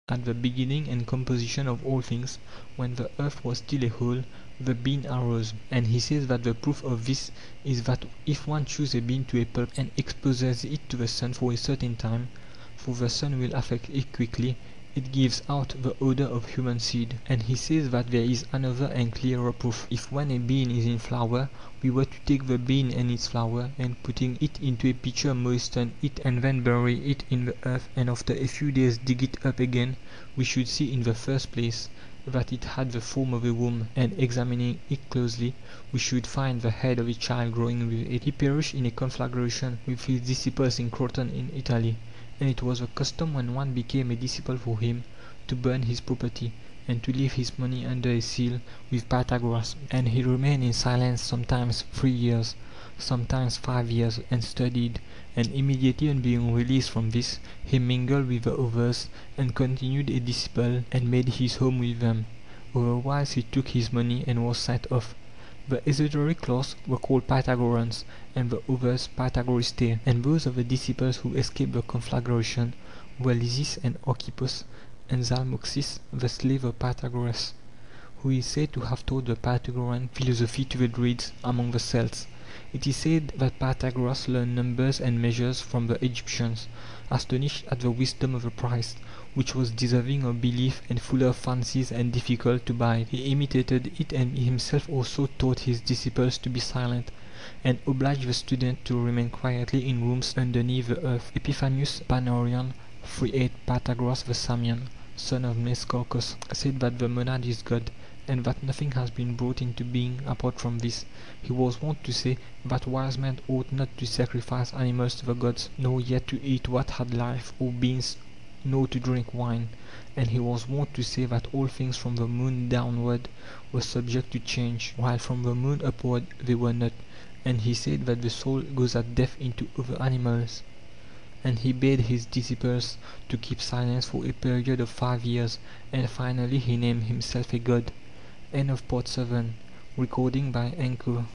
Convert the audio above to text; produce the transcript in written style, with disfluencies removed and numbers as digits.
At the beginning and composition of all things, when the earth was still a whole, the bean arose. And he says that the proof of this is that if one chews a bean to a pulp and exposes it to the sun for a certain time, for the sun will affect it quickly, it gives out the odor of human seed. And he says that there is another and clearer proof. If when a bean is in flower, we were to take the bean and its flower, and putting it into a pitcher moisten it and then bury it in the earth, and after a few days dig it up again, we should see in the first place that it had the form of a womb, and examining it closely, we should find the head of a child growing with it. He perished in a conflagration with his disciples in Croton in Italy, and it was the custom when one became a disciple for him to burn his property, and to leave his money under a seal with Pythagoras. And he remained in silence sometimes 3 years, sometimes 5 years, and studied, and immediately on being released from this, he mingled with the others, and continued a disciple, and made his home with them. Otherwise he took his money and was sent off. The esoteric class were called Pythagoreans, and the others Pythagoristae. And those of the disciples who escaped the conflagration were Lysis and Archippus, and Zalmoxis, the slave of Pythagoras, who is said to have taught the Pythagorean philosophy to the Druids among the Celts. It is said that Pythagoras learned numbers and measures from the Egyptians. Astonished at the wisdom of the priest, which was deserving of belief and full of fancies and difficult to buy, he imitated it, and himself also taught his disciples to be silent, and obliged the student to remain quietly in rooms underneath the earth. Epiphanius Panourion 38. Pythagoras the Samian, son of Mescarchus, said that the monad is God, and that nothing has been brought into being apart from this. He was wont to say that wise men ought not to sacrifice animals to the gods, nor yet to eat what had life, or beans, nor to drink wine. And he was wont to say that all things from the moon downward were subject to change, while from the moon upward they were not. And he said that the soul goes at death into other animals. And he bade his disciples to keep silence for a period of 5 years, and finally he named himself a god. End of part 7. Recording by Anchor.